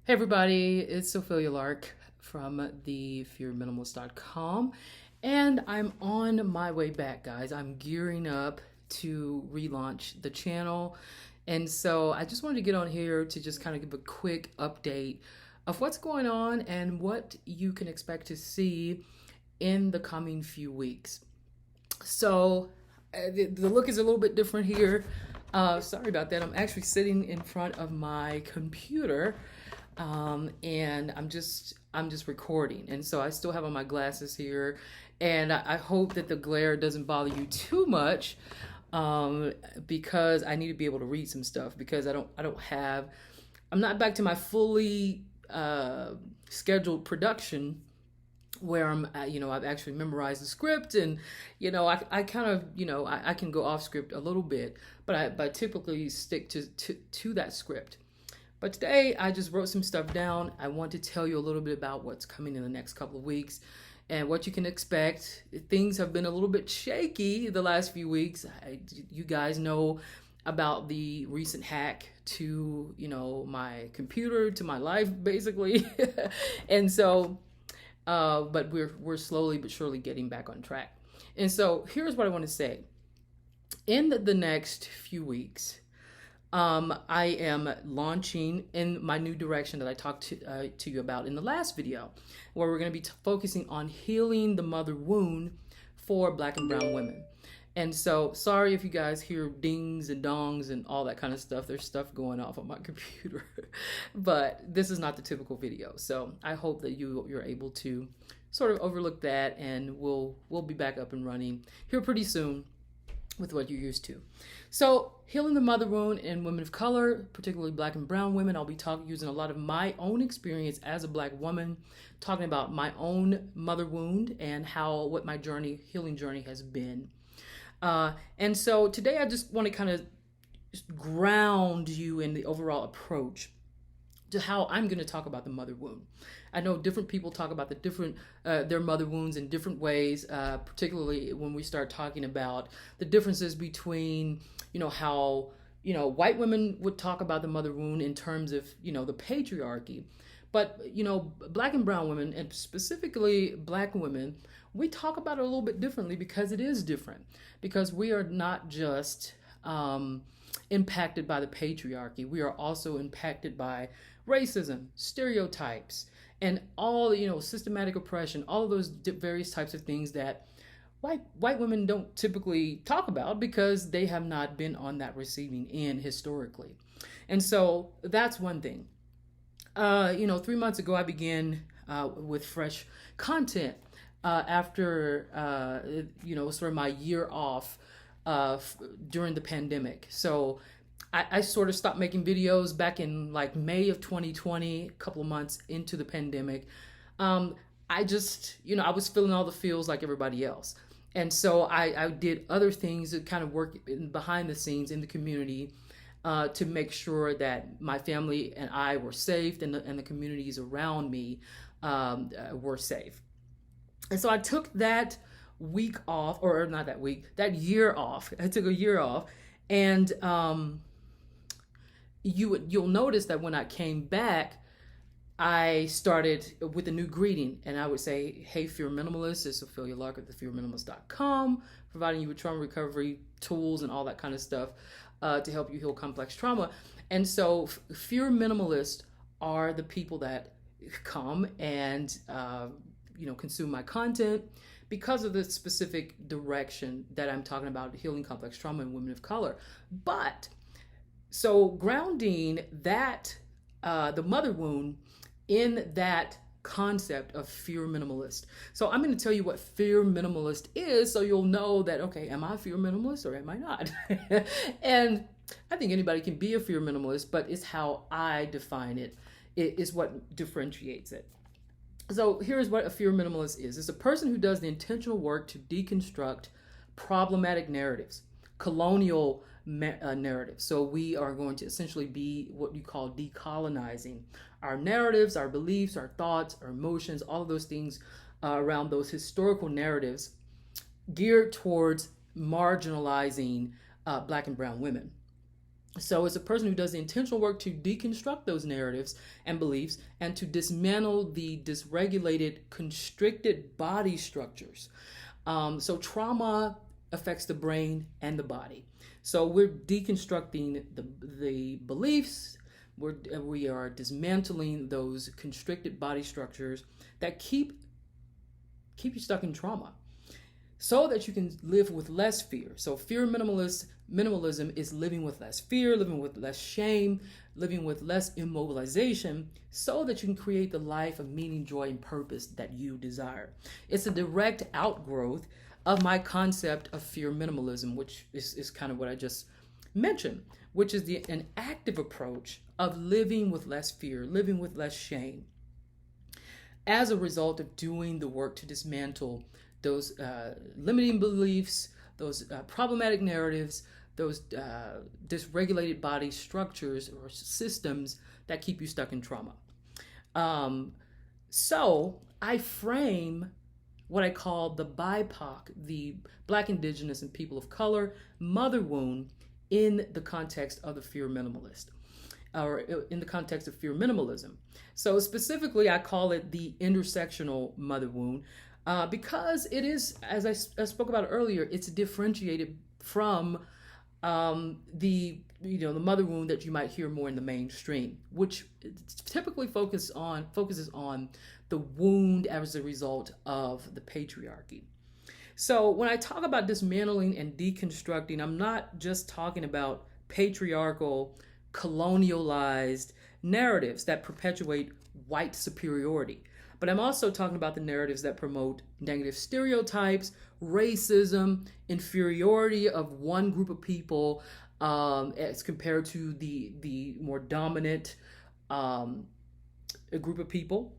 Hey everybody, it's Ophelia Lark from the fearminimalists.com, and I'm on my way back, guys. I'm gearing up to relaunch the channel, and so I just wanted to get on here to just kind of give a quick update of what's going on and what you can expect to see in the coming few weeks. So the look is a little bit different here. Sorry about that. I'm actually sitting in front of my computer, and I'm just recording, and so I still have on my glasses here, and I hope that the glare doesn't bother you too much, because I need to be able to read some stuff because I'm not back to my fully scheduled production where I've actually memorized the script, and I kind of I can go off script a little bit, but I typically stick to that script. But today I just wrote some stuff down. I want to tell you a little bit about what's coming in the next couple of weeks and what you can expect. Things have been a little bit shaky the last few weeks. You guys know about the recent hack to my computer, to my life, basically. And so but we're slowly but surely getting back on track. And so here's what I want to say. In the next few weeks, I am launching in my new direction that I talked to you about in the last video, where we're going to be focusing on healing the mother wound for Black and brown women. And so, sorry if you guys hear dings and dongs and all that kind of stuff. There's stuff going off on my computer, but this is not the typical video. So I hope that you're able to sort of overlook that, and we'll be back up and running here pretty soon with what you're used to. So healing the mother wound in women of color, particularly Black and brown women. I'll be using a lot of my own experience as a Black woman, talking about my own mother wound and what my healing journey has been. And so today I just want to kind of ground you in the overall approach to how I'm going to talk about the mother wound. I know different people talk about their mother wounds in different ways, particularly when we start talking about the differences between, how, white women would talk about the mother wound in terms of, the patriarchy. But, Black and brown women, and specifically Black women, we talk about it a little bit differently because it is different. Because we are not just impacted by the patriarchy. We are also impacted by racism, stereotypes, and all, systematic oppression, all of those various types of things that white women don't typically talk about because they have not been on that receiving end historically. And so that's one thing. 3 months ago, I began with fresh content after, sort of my year off during the pandemic. So I sort of stopped making videos back in like May of 2020, a couple of months into the pandemic. I just, I was feeling all the feels like everybody else. And so I did other things that kind of work behind the scenes in the community to make sure that my family and I were safe, and the communities around me were safe. And so I took that week off, or not that week, that year off. I took a year off, and you'll notice that when I came back, I started with a new greeting, and I would say, "Hey, Fear Minimalist, it's Ophelia Lark at the fearminimalists.com, providing you with trauma recovery tools and all that kind of stuff to help you heal complex trauma." And so Fear Minimalists are the people that come and consume my content because of the specific direction that I'm talking about, healing complex trauma in women of color. But so grounding that the mother wound in that concept of fear minimalist. So I'm going to tell you what fear minimalist is, so you'll know that, okay, am I a fear minimalist or am I not? And I think anybody can be a fear minimalist, but it's how I define it. It is what differentiates it. So here's what a fear minimalist is. It's a person who does the intentional work to deconstruct problematic narratives, colonial narratives. So we are going to essentially be what you call decolonizing our narratives, our beliefs, our thoughts, our emotions, all of those things around those historical narratives geared towards marginalizing Black and brown women. So it's a person who does the intentional work to deconstruct those narratives and beliefs and to dismantle the dysregulated, constricted body structures. So trauma affects the brain and the body. So we're deconstructing the beliefs. We are dismantling those constricted body structures that keep you stuck in trauma, so that you can live with less fear. So minimalism is living with less fear, living with less shame, living with less immobilization, so that you can create the life of meaning, joy, and purpose that you desire. It's a direct outgrowth of my concept of fear minimalism, which is kind of what I just mentioned, which is an active approach of living with less fear, living with less shame, as a result of doing the work to dismantle those limiting beliefs, those problematic narratives, those dysregulated body structures or systems that keep you stuck in trauma. So I frame what I call the BIPOC, the Black, Indigenous, and People of Color mother wound in the context of the fear minimalist, or in the context of fear minimalism. So specifically, I call it the intersectional mother wound, because it is, as I spoke about earlier, it's differentiated from the mother wound that you might hear more in the mainstream, which typically focuses on the wound as a result of the patriarchy. So when I talk about dismantling and deconstructing, I'm not just talking about patriarchal, colonialized narratives that perpetuate white superiority, but I'm also talking about the narratives that promote negative stereotypes, racism, inferiority of one group of people as compared to the more dominant group of people.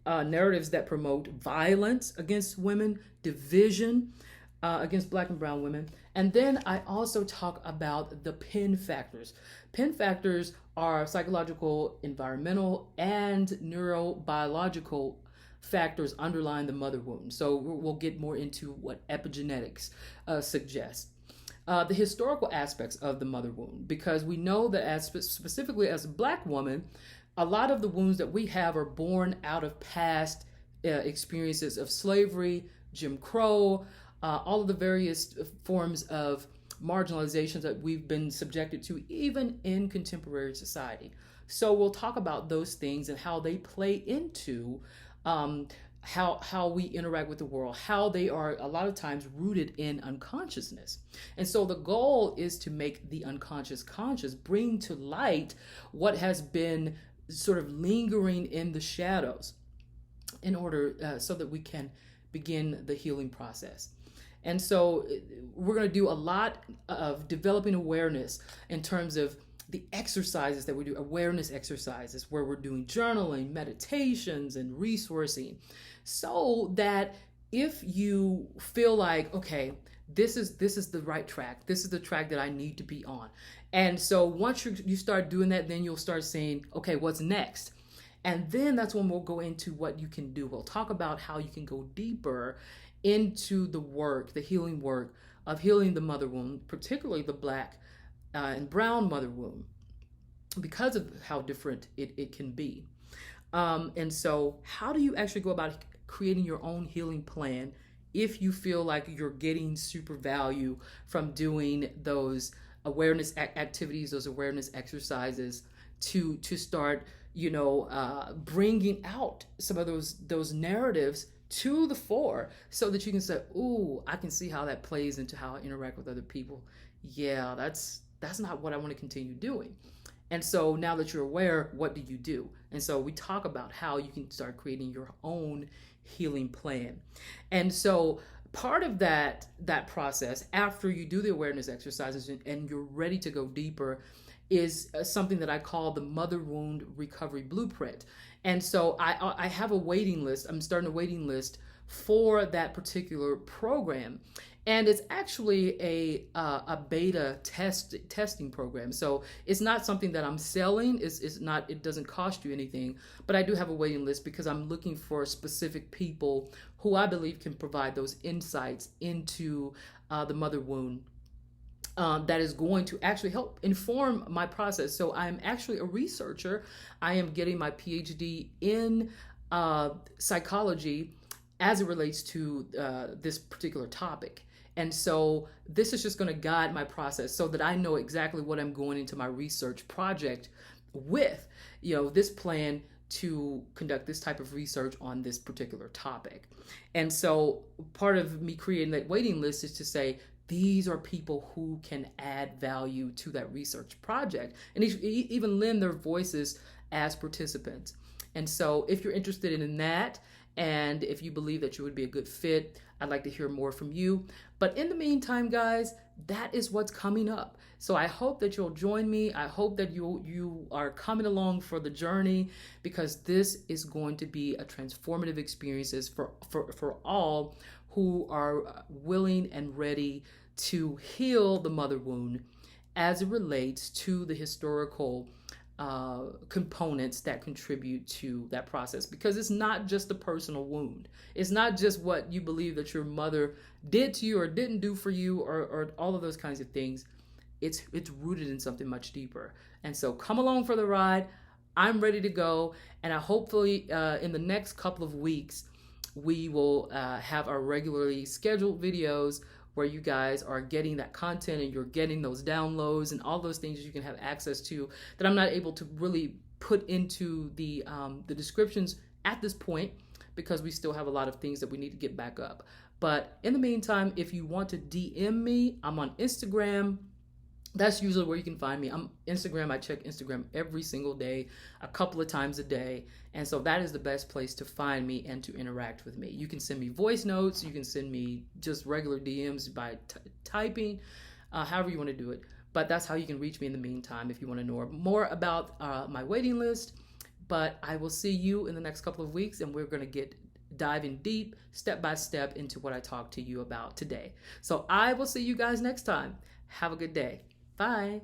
Narratives that promote violence against women, division against Black and brown women. And then I also talk about the PEN factors. PEN factors are psychological, environmental, and neurobiological factors underlying the mother wound. So we'll get more into what epigenetics suggests. The historical aspects of the mother wound, because we know that specifically as a Black woman, a lot of the wounds that we have are born out of past experiences of slavery, Jim Crow, all of the various forms of marginalizations that we've been subjected to, even in contemporary society. So we'll talk about those things and how they play into how we interact with the world, how they are a lot of times rooted in unconsciousness. And so the goal is to make the unconscious conscious, bring to light what has been sort of lingering in the shadows, in order so that we can begin the healing process. And so we're going to do a lot of developing awareness in terms of the exercises that we do, awareness exercises where we're doing journaling, meditations, and resourcing, so that if you feel like, okay, this is the right track, this is the track that I need to be on. And so once you start doing that, then you'll start saying, okay, what's next? And then that's when we'll go into what you can do. We'll talk about how you can go deeper into the work, the healing work of healing the mother wound, particularly the Black and brown mother wound, because of how different it can be. And so how do you actually go about creating your own healing plan if you feel like you're getting super value from doing those awareness activities, those awareness exercises, to start bringing out some of those narratives to the fore, so that you can say, ooh, I can see how that plays into how I interact with other people. Yeah, that's not what I want to continue doing. And so now that you're aware, what do you do? And so we talk about how you can start creating your own healing plan. And so part of that process, after you do the awareness exercises and you're ready to go deeper, is something that I call the Mother Wound Recovery Blueprint. And so I have a waiting list. I'm starting a waiting list for that particular program. And it's actually a beta testing program. So it's not something that I'm selling. It doesn't cost you anything, but I do have a waiting list because I'm looking for specific people who I believe can provide those insights into the mother wound that is going to actually help inform my process. So I'm actually a researcher. I am getting my PhD in psychology as it relates to this particular topic. And so this is just going to guide my process so that I know exactly what I'm going into my research project with, this plan to conduct this type of research on this particular topic. And so part of me creating that waiting list is to say, these are people who can add value to that research project and even lend their voices as participants. And so if you're interested in that, and if you believe that you would be a good fit, I'd like to hear more from you. But in the meantime, guys, that is what's coming up. So I hope that you'll join me. I hope that you are coming along for the journey, because this is going to be a transformative experience for all who are willing and ready to heal the mother wound as it relates to the historical components that contribute to that process. Because it's not just a personal wound. It's not just what you believe that your mother did to you or didn't do for you, or all of those kinds of things. It's rooted in something much deeper. And so come along for the ride. I'm ready to go. And I hopefully in the next couple of weeks, we will have our regularly scheduled videos where you guys are getting that content and you're getting those downloads and all those things you can have access to that I'm not able to really put into the descriptions at this point, because we still have a lot of things that we need to get back up. But in the meantime, if you want to DM me, I'm on Instagram. That's usually where you can find me. I'm Instagram. I check Instagram every single day, a couple of times a day. And so that is the best place to find me and to interact with me. You can send me voice notes. You can send me just regular DMs by typing, however you want to do it. But that's how you can reach me in the meantime if you want to know more about my waiting list. But I will see you in the next couple of weeks, and we're going to dive in deep, step by step, into what I talked to you about today. So I will see you guys next time. Have a good day. Bye.